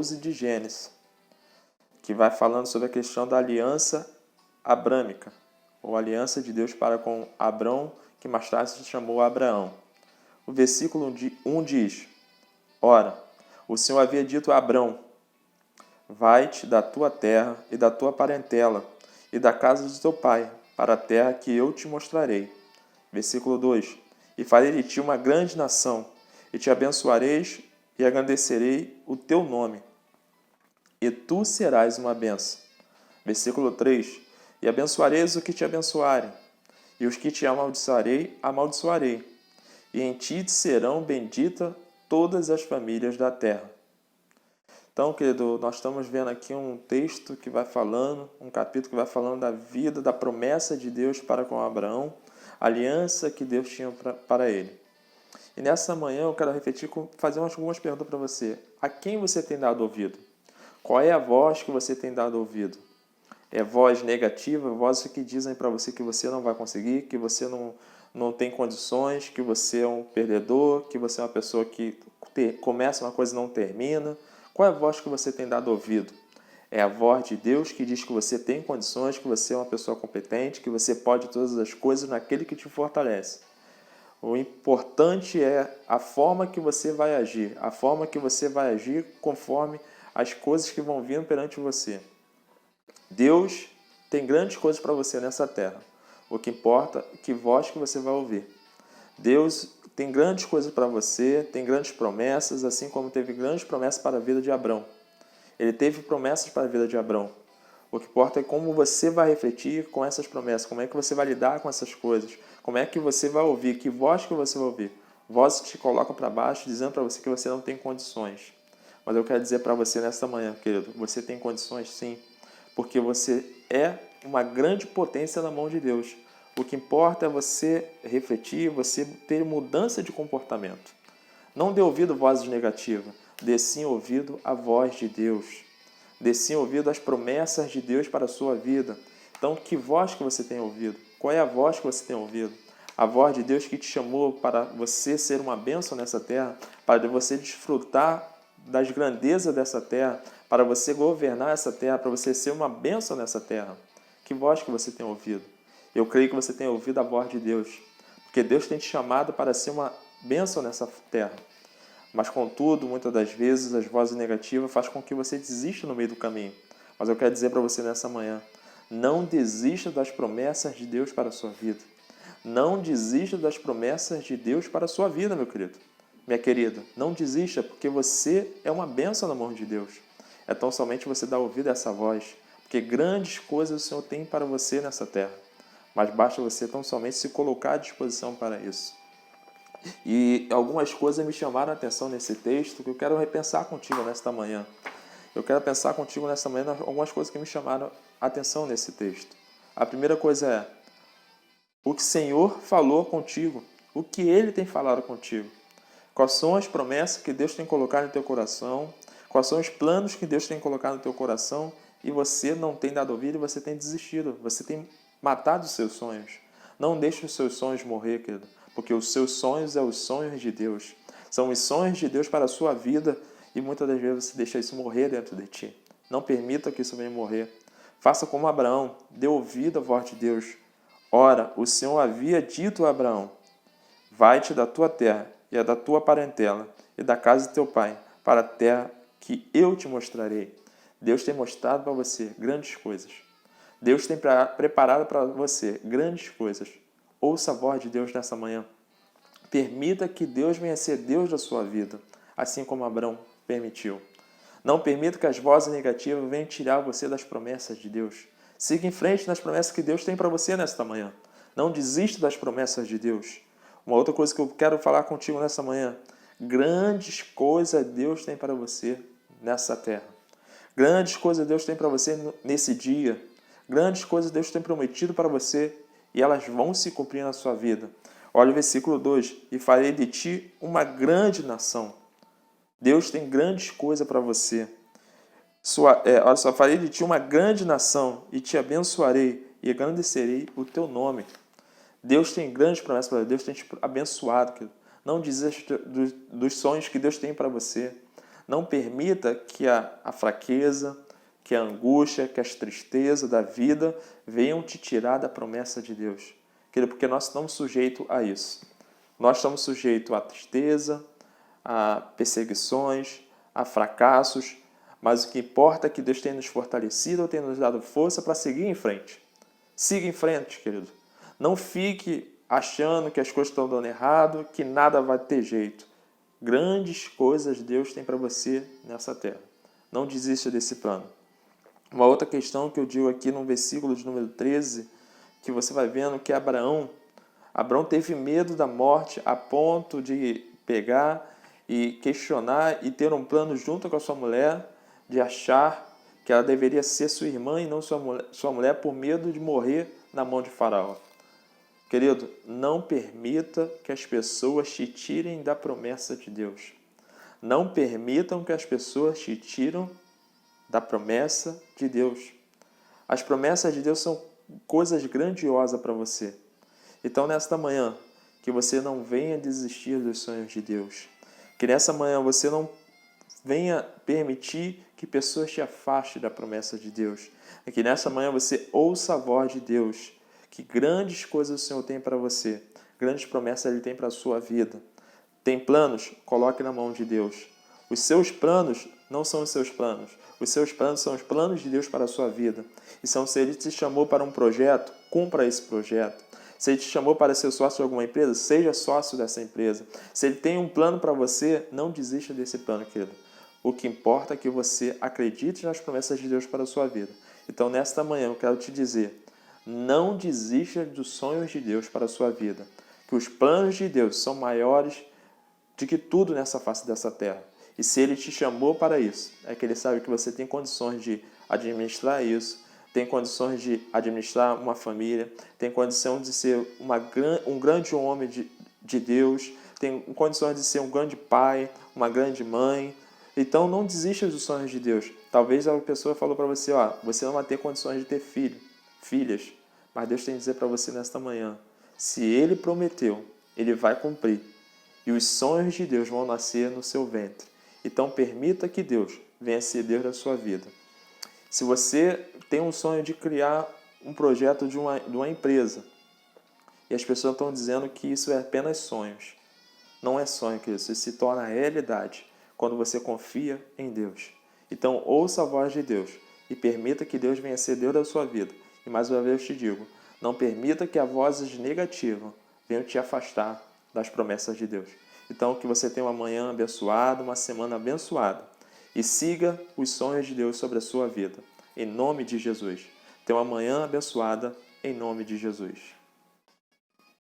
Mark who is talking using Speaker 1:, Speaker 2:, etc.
Speaker 1: 12 de Gênesis, que vai falando sobre a questão da aliança abrâmica, ou aliança de Deus para com Abrão, que mais tarde se chamou Abraão. O versículo 1 diz: Ora, o Senhor havia dito a Abrão: Vai-te da tua terra e da tua parentela e da casa de teu pai, para a terra que eu te mostrarei. Versículo 2: E farei de ti uma grande nação, e te abençoareis e engrandecerei o teu nome, e tu serás uma bênção. Versículo 3: E abençoareis os que te abençoarem, e os que te amaldiçoarei, amaldiçoarei. E em ti serão benditas todas as famílias da terra. Então, querido, nós estamos vendo aqui um texto que vai falando, um capítulo que vai falando da vida, da promessa de Deus para com Abraão, a aliança que Deus tinha para ele. E nessa manhã eu quero refletir, fazer algumas perguntas para você. A quem você tem dado ouvido? Qual é a voz que você tem dado ouvido? É voz negativa, vozes que dizem para você que você não vai conseguir, que você não tem condições, que você é um perdedor, que você é uma pessoa que começa uma coisa e não termina. Qual é a voz que você tem dado ouvido? É a voz de Deus que diz que você tem condições, que você é uma pessoa competente, que você pode todas as coisas naquele que te fortalece. O importante é a forma que você vai agir, a forma que você vai agir conforme as coisas que vão vir perante você. Deus tem grandes coisas para você nessa terra. O que importa é que voz que você vai ouvir. Deus tem grandes coisas para você, tem grandes promessas, assim como teve grandes promessas para a vida de Abrão. Ele teve promessas para a vida de Abrão. O que importa é como você vai refletir com essas promessas, como é que você vai lidar com essas coisas, como é que você vai ouvir, que voz que você vai ouvir. Vozes que te colocam para baixo, dizendo para você que você não tem condições. Mas eu quero dizer para você nesta manhã, querido, você tem condições sim, porque você é uma grande potência na mão de Deus. O que importa é você refletir, você ter mudança de comportamento. Não dê ouvido a vozes negativas, dê sim ouvido à voz de Deus. Dê sim ouvido às promessas de Deus para a sua vida. Então, que voz que você tem ouvido? Qual é a voz que você tem ouvido? A voz de Deus que te chamou para você ser uma bênção nessa terra, para você desfrutar das grandezas dessa terra, para você governar essa terra, para você ser uma bênção nessa terra. Que voz que você tem ouvido? Eu creio que você tem ouvido a voz de Deus, porque Deus tem te chamado para ser uma bênção nessa terra. Mas, contudo, muitas das vezes, as vozes negativas fazem com que você desista no meio do caminho. Mas eu quero dizer para você nessa manhã, não desista das promessas de Deus para a sua vida. Não desista das promessas de Deus para a sua vida, meu querido. Minha querida, não desista, porque você é uma bênção na mão de Deus. É tão somente você dar ouvido a essa voz, porque grandes coisas o Senhor tem para você nessa terra. Mas basta você tão somente se colocar à disposição para isso. E algumas coisas me chamaram a atenção nesse texto que eu quero repensar contigo nesta manhã. Eu quero pensar contigo nesta manhã algumas coisas que me chamaram a atenção nesse texto. A primeira coisa é o que o Senhor falou contigo, o que Ele tem falado contigo. Quais são as promessas que Deus tem colocado no teu coração, quais são os planos que Deus tem colocado no teu coração e você não tem dado ouvido e você tem desistido, você tem matado os seus sonhos. Não deixe os seus sonhos morrer, querido, porque os seus sonhos são os sonhos de Deus. São os sonhos de Deus para a sua vida e muitas das vezes você deixa isso morrer dentro de ti. Não permita que isso venha morrer. Faça como Abraão, dê ouvido à voz de Deus. Ora, o Senhor havia dito a Abraão: Vai-te da tua terra e da tua parentela e da casa de teu pai, para a terra que eu te mostrarei. Deus tem mostrado para você grandes coisas. Deus tem preparado para você grandes coisas. Ouça a voz de Deus nessa manhã. Permita que Deus venha ser Deus da sua vida, assim como Abraão permitiu. Não permita que as vozes negativas venham tirar você das promessas de Deus. Siga em frente nas promessas que Deus tem para você nesta manhã. Não desista das promessas de Deus. Uma outra coisa que eu quero falar contigo nessa manhã. Grandes coisas Deus tem para você nessa terra. Grandes coisas Deus tem para você nesse dia. Grandes coisas Deus tem prometido para você e elas vão se cumprir na sua vida. Olha o versículo 2. E farei de ti uma grande nação. Deus tem grandes coisas para você. Olha só, farei de ti uma grande nação e te abençoarei e engrandecerei o teu nome. Deus tem grandes promessas para você. Deus tem te abençoado. Querido. Não desista dos sonhos que Deus tem para você. Não permita que a fraqueza, que a angústia, que as tristezas da vida venham te tirar da promessa de Deus. Querido, porque nós estamos sujeitos a isso. Nós estamos sujeitos à tristeza, a perseguições, a fracassos, mas o que importa é que Deus tem nos fortalecido, tem nos dado força para seguir em frente. Siga em frente, querido. Não fique achando que as coisas estão dando errado, que nada vai ter jeito. Grandes coisas Deus tem para você nessa terra. Não desista desse plano. Uma outra questão que eu digo aqui no versículo de número 13, que você vai vendo que Abraão teve medo da morte a ponto de pegar e questionar e ter um plano junto com a sua mulher, de achar que ela deveria ser sua irmã e não sua mulher por medo de morrer na mão de Faraó. Querido, não permita que as pessoas te tirem da promessa de Deus. Não permitam que as pessoas te tirem da promessa de Deus. As promessas de Deus são coisas grandiosas para você. Então, nesta manhã, que você não venha desistir dos sonhos de Deus. Que nessa manhã você não venha permitir que pessoas te afastem da promessa de Deus. E que nessa manhã você ouça a voz de Deus. Que grandes coisas o Senhor tem para você. Grandes promessas Ele tem para a sua vida. Tem planos? Coloque na mão de Deus. Os seus planos não são os seus planos. Os seus planos são os planos de Deus para a sua vida. E se Ele te chamou para um projeto, cumpra esse projeto. Se Ele te chamou para ser sócio de alguma empresa, seja sócio dessa empresa. Se Ele tem um plano para você, não desista desse plano, querido. O que importa é que você acredite nas promessas de Deus para a sua vida. Então, nesta manhã, eu quero te dizer, não desista dos sonhos de Deus para a sua vida. Que os planos de Deus são maiores do que tudo nessa face dessa terra. E se Ele te chamou para isso, é que Ele sabe que você tem condições de administrar isso, tem condições de administrar uma família, tem condição de ser um grande homem de Deus, tem condições de ser um grande pai, uma grande mãe. Então não desista dos sonhos de Deus. Talvez a pessoa falou para você, você não vai ter condições de ter filhas, mas Deus tem que dizer para você nesta manhã, se Ele prometeu, Ele vai cumprir. E os sonhos de Deus vão nascer no seu ventre. Então permita que Deus venha ser Deus da sua vida. Se você tem um sonho de criar um projeto de uma empresa e as pessoas estão dizendo que isso é apenas sonhos, não é sonho, que isso se torna realidade quando você confia em Deus. Então ouça a voz de Deus e permita que Deus venha ser Deus da sua vida. E mais uma vez eu te digo, não permita que as vozes negativas venham te afastar das promessas de Deus. Então que você tenha uma manhã abençoada, uma semana abençoada. E siga os sonhos de Deus sobre a sua vida. Em nome de Jesus. Tenha uma manhã abençoada, em nome de Jesus.